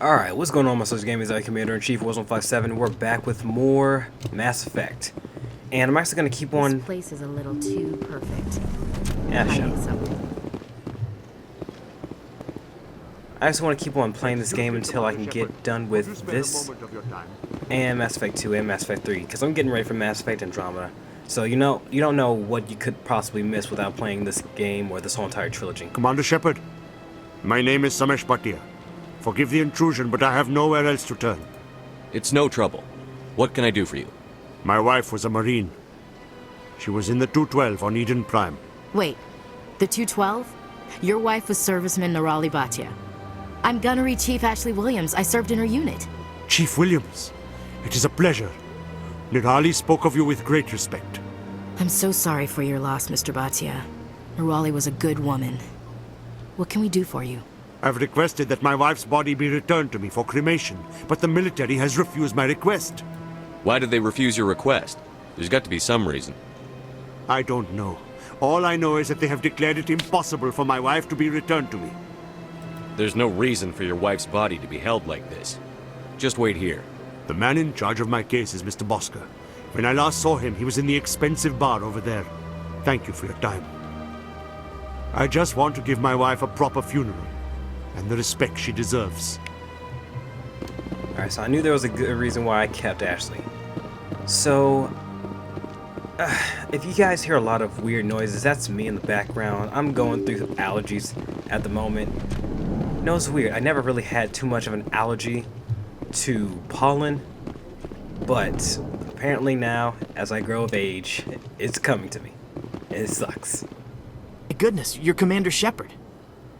Alright, what's going on, my social gaming? It's Commander-in-Chief 157. We're back with more Mass Effect. And I'm actually going to keep on... This place is a little too perfect. Yeah, Hiding sure. something. I just want to keep on playing this game until I can get done with this and Mass Effect 2 and Mass Effect 3. Because I'm getting ready for Mass Effect Andromeda. So you don't know what you could possibly miss without playing this game or this whole entire trilogy. Commander Shepard, my name is Samesh. Forgive the intrusion, but I have nowhere else to turn. It's no trouble. What can I do for you? My wife was a Marine. She was in the 212 on Eden Prime. Wait, the 212? Your wife was serviceman Nirali Bhatia. I'm Gunnery Chief Ashley Williams. I served in her unit. Chief Williams, it is a pleasure. Nirali spoke of you with great respect. I'm so sorry for your loss, Mr. Bhatia. Nirali was a good woman. What can we do for you? I've requested that my wife's body be returned to me for cremation, but the military has refused my request. Why did they refuse your request? There's got to be some reason. I don't know. All I know is that they have declared it impossible for my wife to be returned to me. There's no reason for your wife's body to be held like this. Just wait here. The man in charge of my case is Mr. Bosker. When I last saw him, he was in the expensive bar over there. Thank you for your time. I just want to give my wife a proper funeral, and the respect she deserves. Alright, so I knew there was a good reason why I kept Ashley. So, if you guys hear a lot of weird noises, that's me in the background. I'm going through allergies at the moment. No, it's weird. I never really had too much of an allergy to pollen, but apparently now, as I grow of age, it's coming to me. It sucks. Goodness, you're Commander Shepard.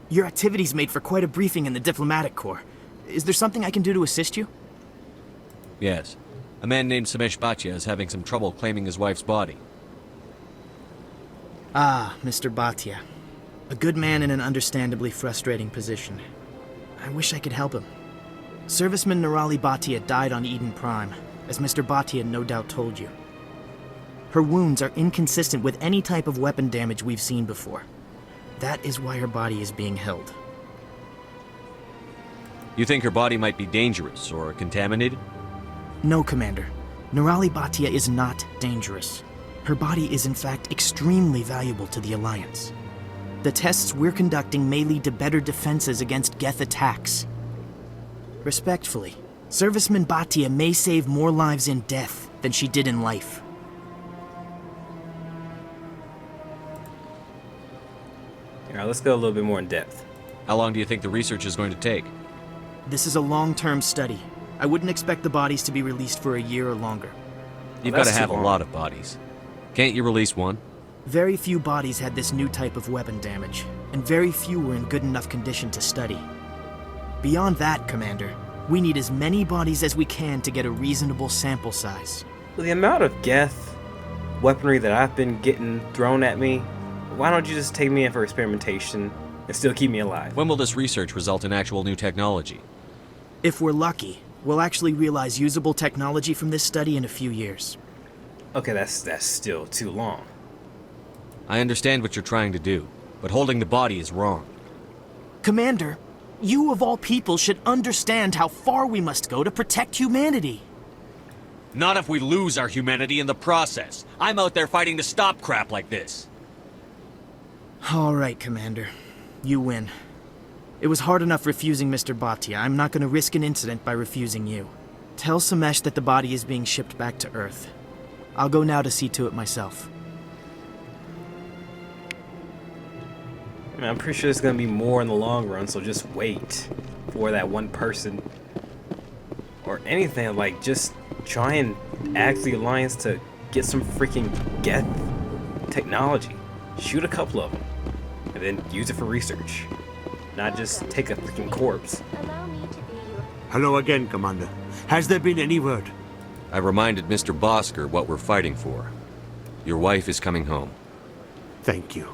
Your activities made for quite a briefing in the Diplomatic Corps. Is there something I can do to assist you? Yes. A man named Samesh Bhatia is having some trouble claiming his wife's body. Ah, Mr. Bhatia. A good man in an understandably frustrating position. I wish I could help him. Serviceman Nirali Bhatia died on Eden Prime, as Mr. Bhatia no doubt told you. Her wounds are inconsistent with any type of weapon damage we've seen before. That is why her body is being held. You think her body might be dangerous or contaminated? No, Commander. Nirali Bhatia is not dangerous. Her body is in fact extremely valuable to the Alliance. The tests we're conducting may lead to better defenses against Geth attacks. Respectfully, Serviceman Bhatia may save more lives in death than she did in life. Alright, let's go a little bit more in depth. How long do you think the research is going to take? This is a long-term study. I wouldn't expect the bodies to be released for a year or longer. You've got to that's too have a long. lot of bodies. Can't you release one? Very few bodies had this new type of weapon damage, and very few were in good enough condition to study. Beyond that, Commander, we need as many bodies as we can to get a reasonable sample size. With the amount of Geth weaponry that I've been getting thrown at me, why don't you just take me in for experimentation and still keep me alive? When will this research result in actual new technology? If we're lucky, we'll actually realize usable technology from this study in a few years. Okay, that's still too long. I understand what you're trying to do, but holding the body is wrong. Commander, you of all people should understand how far we must go to protect humanity. Not if we lose our humanity in the process. I'm out there fighting to stop crap like this. All right, Commander. You win. It was hard enough refusing Mr. Bhatia. I'm not going to risk an incident by refusing you. Tell Samesh that the body is being shipped back to Earth. I'll go now to see to it myself. I mean, I'm pretty sure there's gonna be more in the long run, so just wait for that one person or anything. Like, just try and ask the Alliance to get some freaking Geth technology. Shoot a couple of them, and then use it for research. Not just take a freaking corpse. Hello again, Commander. Has there been any word? I reminded Mr. Bosker what we're fighting for. Your wife is coming home. Thank you.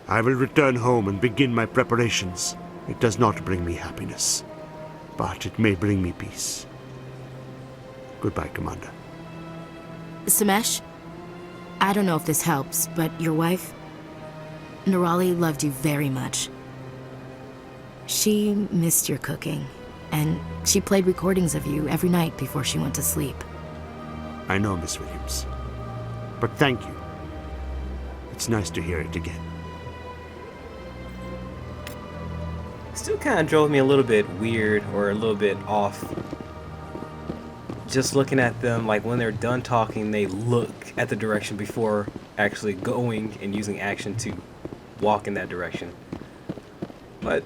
I will return home and begin my preparations. It does not bring me happiness, but it may bring me peace. Goodbye, Commander. Samesh, I don't know if this helps, but your wife, Nirali, loved you very much. She missed your cooking. And she played recordings of you every night before she went to sleep. I know, Miss Williams. But thank you. It's nice to hear it again. Still kind of drove me a little bit weird or a little bit off. Just looking at them, like when they're done talking, they look at the direction before actually going and using action to walk in that direction. But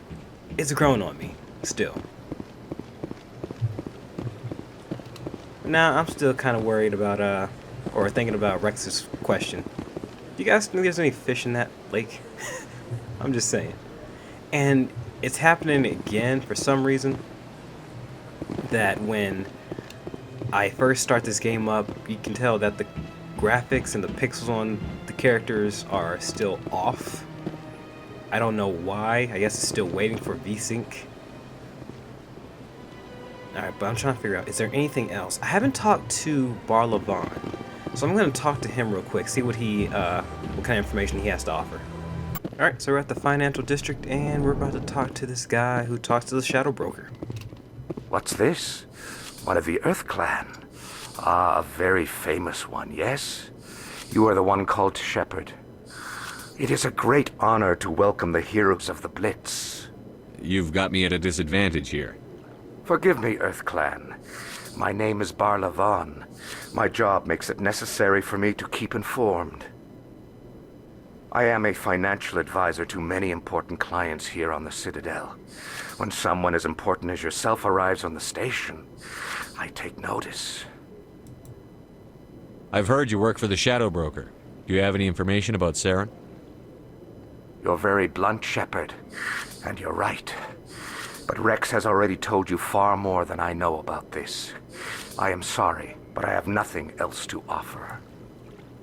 it's grown on me, still. Now, I'm still kind of worried about, or thinking about Rex's question. Do you guys think there's any fish in that lake? I'm just saying. And it's happening again for some reason, that when I first start this game up, you can tell that the graphics and the pixels on the characters are still off. I don't know why. I guess it's still waiting for VSync. Alright, but I'm trying to figure out, is there anything else? I haven't talked to Barlavon, so I'm going to talk to him real quick, see what what kind of information he has to offer. Alright, so we're at the financial district, and we're about to talk to this guy who talks to the Shadow Broker. What's this? One of the Earth Clan. Ah, a very famous one, yes? You are the one called Shepherd. It is a great honor to welcome the heroes of the Blitz. You've got me at a disadvantage here. Forgive me, Earth Clan. My name is Barlavon. My job makes it necessary for me to keep informed. I am a financial advisor to many important clients here on the Citadel. When someone as important as yourself arrives on the station, I take notice. I've heard you work for the Shadow Broker. Do you have any information about Saren? You're very blunt, Shepherd, and you're right. But Rex has already told you far more than I know about this. I am sorry, but I have nothing else to offer.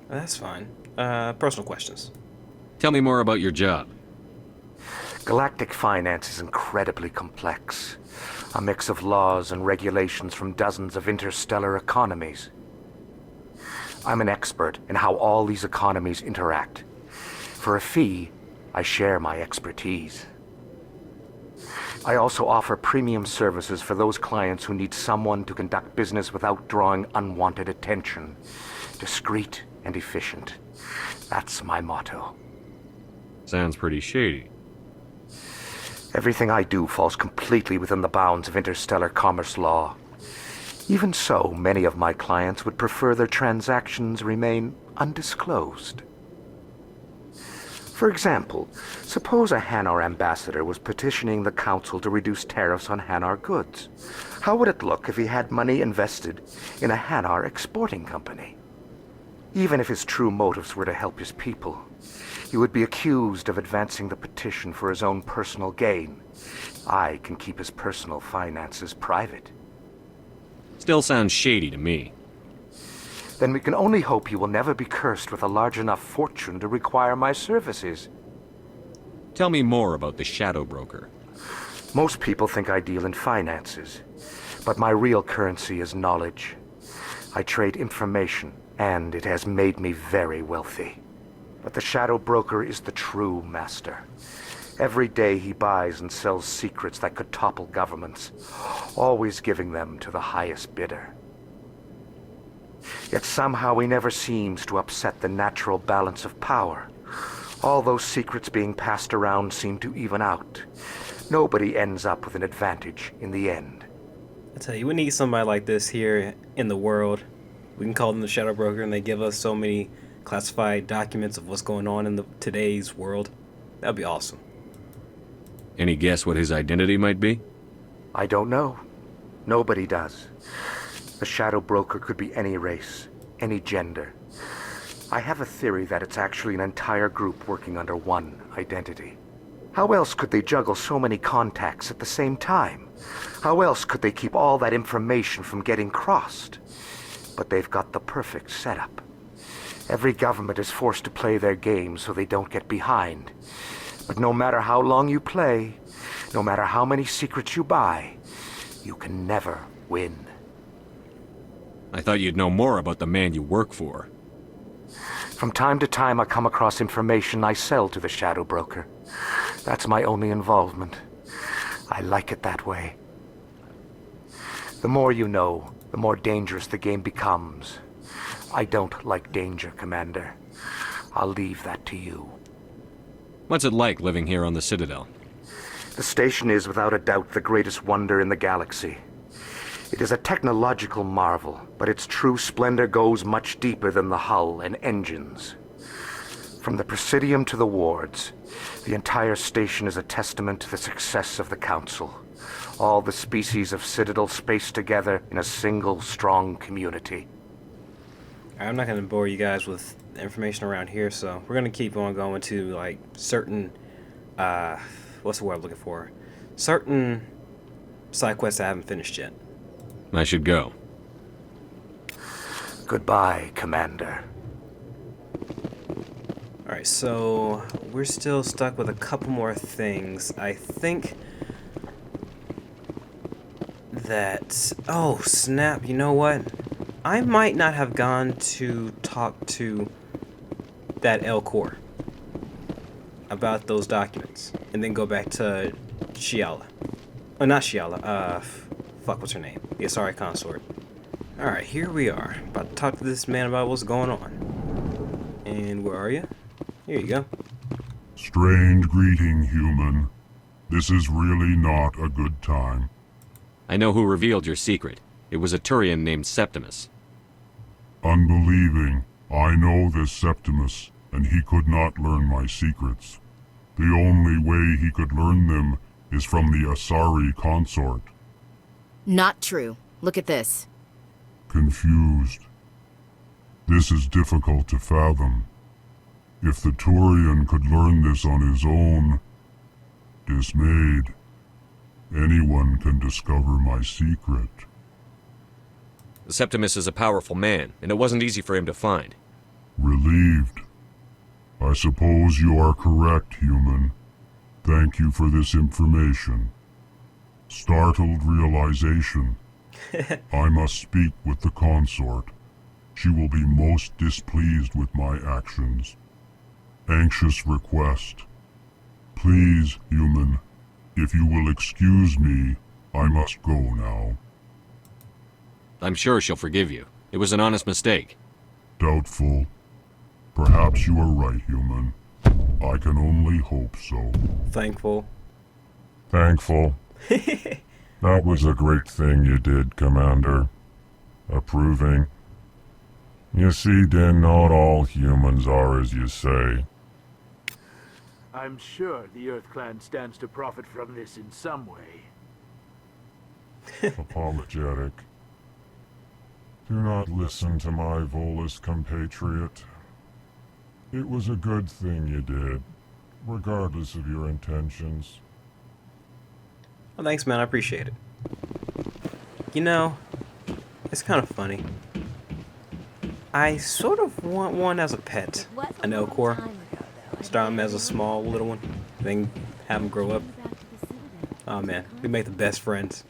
That's fine. Personal questions. Tell me more about your job. Galactic finance is incredibly complex. A mix of laws and regulations from dozens of interstellar economies. I'm an expert in how all these economies interact. For a fee, I share my expertise. I also offer premium services for those clients who need someone to conduct business without drawing unwanted attention. Discreet and efficient. That's my motto. Sounds pretty shady. Everything I do falls completely within the bounds of interstellar commerce law. Even so, many of my clients would prefer their transactions remain undisclosed. For example, suppose a Hanar ambassador was petitioning the council to reduce tariffs on Hanar goods. How would it look if he had money invested in a Hanar exporting company? Even if his true motives were to help his people, he would be accused of advancing the petition for his own personal gain. I can keep his personal finances private. Still sounds shady to me. Then we can only hope he will never be cursed with a large enough fortune to require my services. Tell me more about the Shadow Broker. Most people think I deal in finances, but my real currency is knowledge. I trade information, and it has made me very wealthy. But the Shadow Broker is the true master. Every day he buys and sells secrets that could topple governments, always giving them to the highest bidder. Yet somehow he never seems to upset the natural balance of power. All those secrets being passed around seem to even out. Nobody ends up with an advantage in the end. I tell you, we need somebody like this here in the world. We can call them the Shadow Broker, and they give us so many classified documents of what's going on in today's world. That'd be awesome. Any guess what his identity might be? I don't know. Nobody does. The Shadow Broker could be any race, any gender. I have a theory that it's actually an entire group working under one identity. How else could they juggle so many contacts at the same time? How else could they keep all that information from getting crossed? But they've got the perfect setup. Every government is forced to play their game so they don't get behind. But no matter how long you play, no matter how many secrets you buy, you can never win. I thought you'd know more about the man you work for. From time to time I come across information I sell to the Shadow Broker. That's my only involvement. I like it that way. The more you know, the more dangerous the game becomes. I don't like danger, Commander. I'll leave that to you. What's it like living here on the Citadel? The station is without a doubt the greatest wonder in the galaxy. It is a technological marvel, but its true splendor goes much deeper than the hull and engines. From the Presidium to the wards, the entire station is a testament to the success of the Council. All the species of Citadel spaced together in a single strong community. I'm not going to bore you guys with information around here, so we're going to keep on going to, like, certain, what's the word I'm looking for? Certain side quests I haven't finished yet. I should go. Goodbye, Commander. Alright, so we're still stuck with a couple more things. I think that... Oh, snap, you know what? I might not have gone to talk to that El Cor about those documents, and then go back to Shiala. Oh, not Shiala, fuck, what's her name? The Asari consort. Alright, here we are. About to talk to this man about what's going on. And where are you? Here you go. Strange greeting, human. This is really not a good time. I know who revealed your secret. It was a Turian named Septimus. Unbelieving, I know this Septimus, and he could not learn my secrets. The only way he could learn them is from the Asari consort. Not true. Look at this. Confused. This is difficult to fathom. If the Turian could learn this on his own, dismayed, anyone can discover my secret. Septimus is a powerful man, and it wasn't easy for him to find. Relieved. I suppose you are correct, human. Thank you for this information. Startled realization. I must speak with the consort. She will be most displeased with my actions. Anxious request. Please, human, if you will excuse me, I must go now. I'm sure she'll forgive you. It was an honest mistake. Doubtful. Perhaps you are right, human. I can only hope so. Thankful. Thankful. That was a great thing you did, Commander. Approving. You see, Din, not all humans are as you say. I'm sure the Earth Clan stands to profit from this in some way. Apologetic. Do not listen to my Volus compatriot. It was a good thing you did, regardless of your intentions. Well, thanks, man. I appreciate it. You know, it's kind of funny. I sort of want one as a pet. An El Cor. Start him as a small little one, then have him grow up. Oh man, we make the best friends.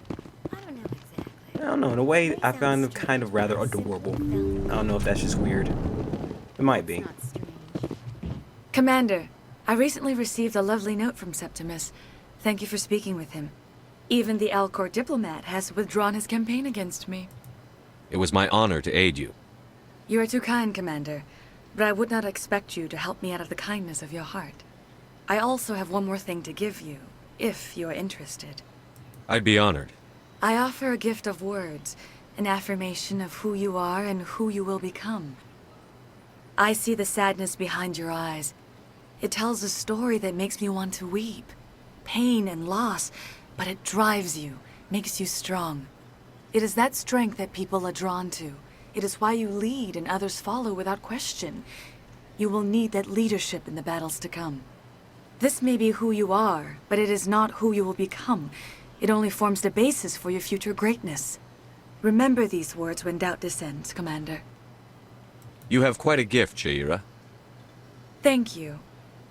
I don't know, in a way, I found them kind of rather adorable. I don't know if that's just weird. It might be. Commander, I recently received a lovely note from Septimus. Thank you for speaking with him. Even the Alcor diplomat has withdrawn his campaign against me. It was my honor to aid you. You are too kind, Commander, but I would not expect you to help me out of the kindness of your heart. I also have one more thing to give you, if you are interested. I'd be honored. I offer a gift of words, an affirmation of who you are and who you will become. I see the sadness behind your eyes. It tells a story that makes me want to weep. Pain and loss, but it drives you, makes you strong. It is that strength that people are drawn to. It is why you lead and others follow without question. You will need that leadership in the battles to come. This may be who you are, but it is not who you will become. It only forms the basis for your future greatness. Remember these words when doubt descends, Commander. You have quite a gift, Shaira. Thank you.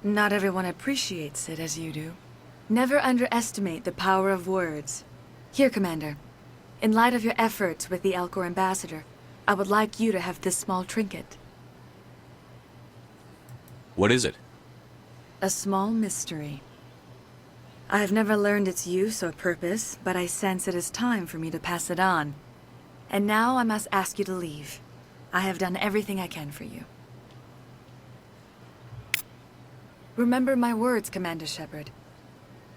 Not everyone appreciates it as you do. Never underestimate the power of words. Here, Commander. In light of your efforts with the Alcor ambassador, I would like you to have this small trinket. What is it? A small mystery. I've never learned its use or purpose, but I sense it is time for me to pass it on. And now I must ask you to leave. I have done everything I can for you. Remember my words, Commander Shepard.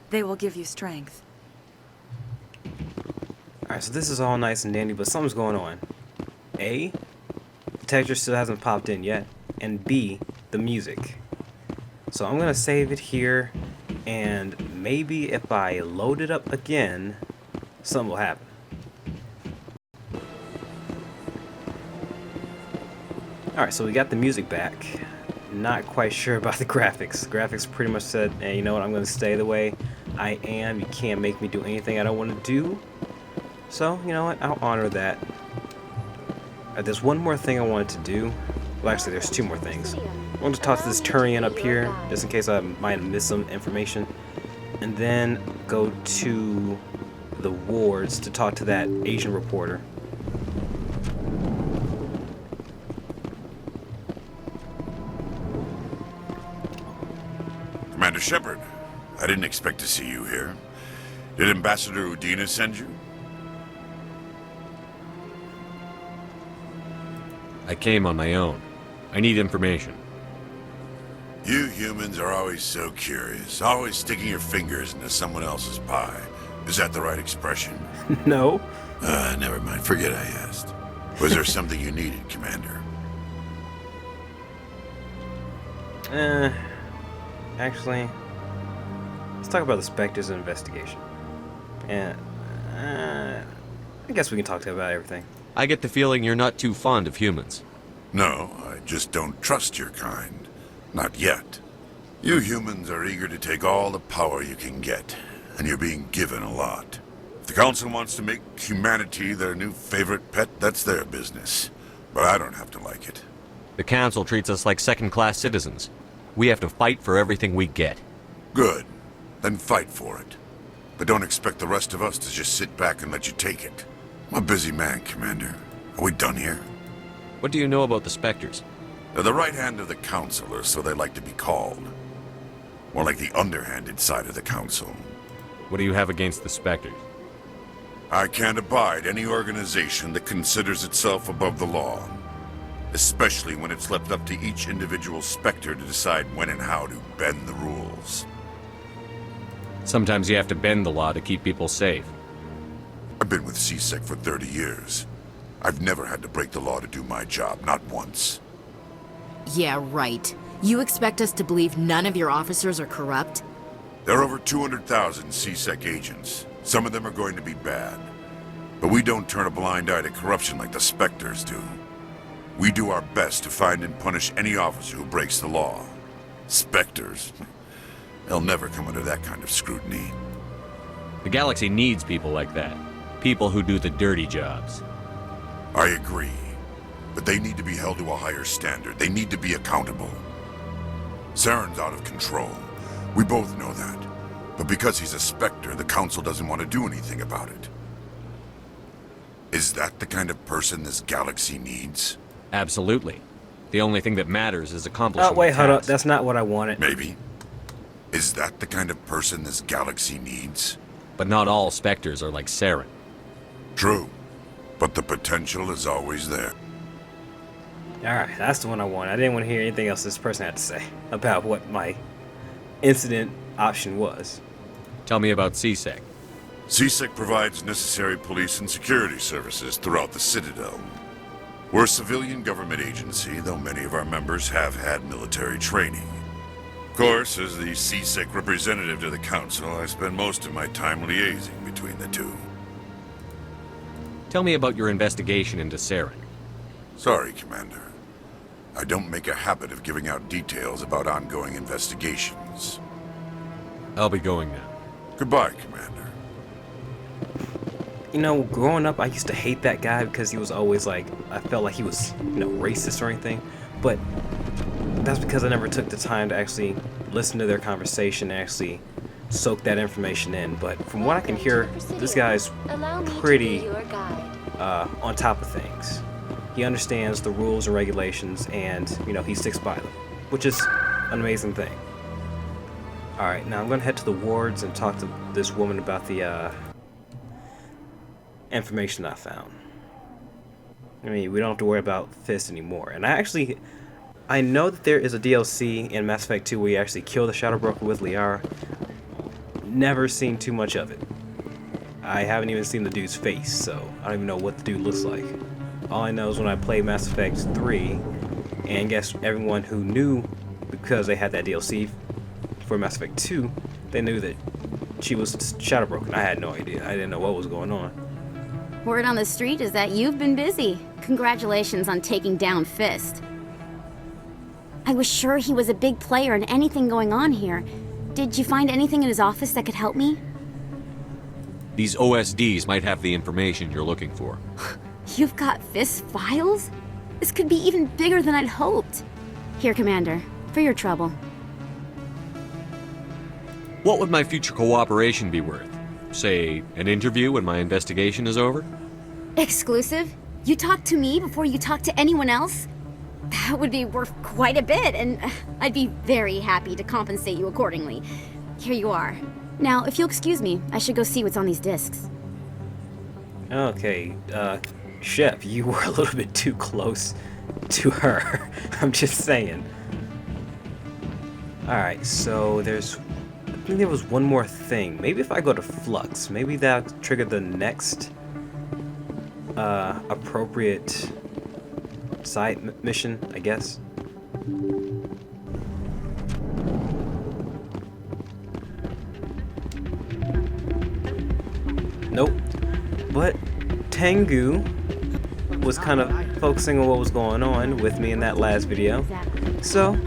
They will give you strength. Alright, so this is all nice and dandy, but something's going on. A, the detector still hasn't popped in yet, and B, the music. So I'm gonna save it here, and maybe if I load it up again, something will happen. Alright, so we got the music back. Not quite sure about the graphics. Graphics pretty much said, hey, you know what, I'm gonna stay the way I am. You can't make me do anything I don't want to do. So, you know what, I'll honor that. There's one more thing I wanted to do. Well, actually, there's two more things. I want to talk to this Turian up here, just in case I might have missed some information. And then go to the wards to talk to that Asian reporter. Commander Shepard, I didn't expect to see you here. Did Ambassador Udina send you? I came on my own. I need information. You humans are always so curious, always sticking your fingers into someone else's pie. Is that the right expression? No. Never mind. Forget I asked. Was there something you needed, Commander? Actually, let's talk about the Spectres investigation. And I guess we can talk about everything. I get the feeling you're not too fond of humans. No, I just don't trust your kind. Not yet. You humans are eager to take all the power you can get, and you're being given a lot. If the Council wants to make humanity their new favorite pet, that's their business. But I don't have to like it. The Council treats us like second-class citizens. We have to fight for everything we get. Good. Then fight for it. But don't expect the rest of us to just sit back and let you take it. I'm a busy man, Commander. Are we done here? What do you know about the Spectres? They're the right hand of the Council, or so they like to be called. More like the underhanded side of the Council. What do you have against the Spectres? I can't abide any organization that considers itself above the law. Especially when it's left up to each individual Spectre to decide when and how to bend the rules. Sometimes you have to bend the law to keep people safe. I've been with CSEC for 30 years. I've never had to break the law to do my job, not once. Yeah, right. You expect us to believe none of your officers are corrupt? There are over 200,000 CSEC agents. Some of them are going to be bad. But we don't turn a blind eye to corruption like the Spectres do. We do our best to find and punish any officer who breaks the law. Spectres? They'll never come under that kind of scrutiny. The galaxy needs people like that. People who do the dirty jobs. I agree. But they need to be held to a higher standard. They need to be accountable. Saren's out of control. We both know that. But because he's a Spectre, the Council doesn't want to do anything about it. Is that the kind of person this galaxy needs? Absolutely. The only thing that matters is accomplishing Oh, wait, the hold up. task. That's not what I wanted. Maybe. Is that the kind of person this galaxy needs? But not all Spectres are like Saren. True. But the potential is always there. Alright, that's the one I want. I didn't want to hear anything else this person had to say about what my incident option was. Tell me about CSEC. CSEC provides necessary police and security services throughout the Citadel. We're a civilian government agency, though many of our members have had military training. Of course, as the CSEC representative to the Council, I spend most of my time liaising between the two. Tell me about your investigation into Saren. Sorry, Commander. I don't make a habit of giving out details about ongoing investigations. I'll be going now. Goodbye, Commander. You know, growing up, I used to hate that guy because he was always like, I felt like he was, racist or anything. But that's because I never took the time to actually listen to their conversation and actually soak that information in. But from what I can hear, this guy's pretty on top of things. He understands the rules and regulations, and he sticks by them, which is an amazing thing. Alright, now I'm gonna head to the wards and talk to this woman about the information I found. I mean, we don't have to worry about Fist anymore. And I know that there is a DLC in Mass Effect 2 where you actually kill the Shadow Broker with Liara. Never seen too much of it. I haven't even seen the dude's face, so I don't even know what the dude looks like. All I know is when I played Mass Effect 3, and I guess everyone who knew, because they had that DLC for Mass Effect 2, they knew that she was Shadow Broker. I had no idea. I didn't know what was going on. Word on the street is that you've been busy. Congratulations on taking down Fist. I was sure he was a big player in anything going on here. Did you find anything in his office that could help me? These OSDs might have the information you're looking for. You've got Fist's files? This could be even bigger than I'd hoped. Here, Commander, for your trouble. What would my future cooperation be worth? Say, an interview when my investigation is over? Exclusive? You talk to me before you talk to anyone else? That would be worth quite a bit, and I'd be very happy to compensate you accordingly. Here you are. Now, if you'll excuse me, I should go see what's on these discs. Okay, Chef, you were a little bit too close to her. I'm just saying. Alright, so I think there was one more thing. Maybe if I go to Flux, maybe that'll trigger the next appropriate side mission, I guess. Nope. But Tengu was kind of focusing on what was going on with me in that last video. So,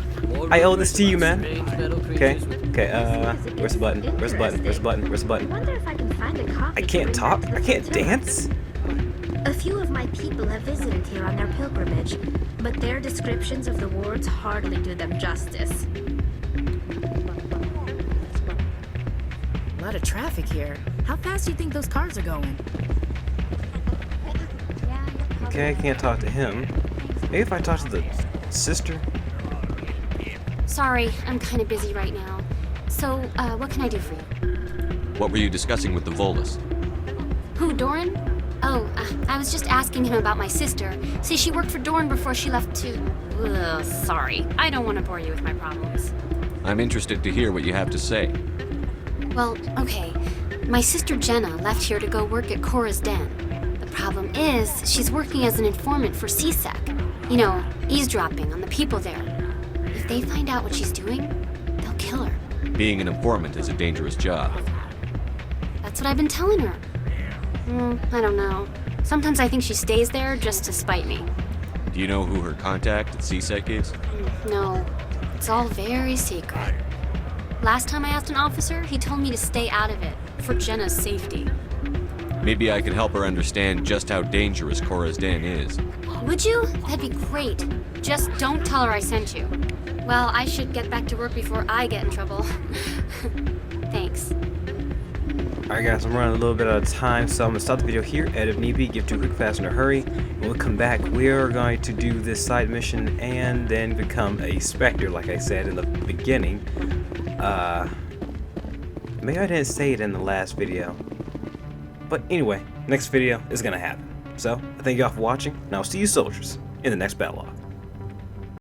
I owe this to you, man. Okay, where's the button? Where's the button? Where's the button? Where's the button? I wonder if I can find a copy. I can't talk? I can't dance? A few of my people have visited here on their pilgrimage, but their descriptions of the wards hardly do them justice. A lot of traffic here. How fast do you think those cars are going? Okay, I can't talk to him. Maybe if I talk to the sister? Sorry, I'm kind of busy right now. So, what can I do for you? What were you discussing with the Volus? Who, Doran? Oh, I was just asking him about my sister. See, she worked for Doran before she left to... Ugh, sorry. I don't want to bore you with my problems. I'm interested to hear what you have to say. Well, okay. My sister Jenna left here to go work at Cora's Den. The problem is, she's working as an informant for CSEC. You know, eavesdropping on the people there. If they find out what she's doing, they'll kill her. Being an informant is a dangerous job. That's what I've been telling her. I don't know. Sometimes I think she stays there just to spite me. Do you know who her contact at CSEC is? No. It's all very secret. Last time I asked an officer, he told me to stay out of it, for Jenna's safety. Maybe I could help her understand just how dangerous Cora's Den is. Would you? That'd be great. Just don't tell her I sent you. Well, I should get back to work before I get in trouble. Thanks. Alright guys, I'm running a little bit out of time, so I'm going to stop the video here, edit if need be, give too quick, fast, in a hurry. When we come back, we're going to do this side mission and then become a Spectre, like I said in the beginning. Maybe I didn't say it in the last video. But anyway, next video is going to happen. So, thank you all for watching, and I'll see you soldiers in the next battle log.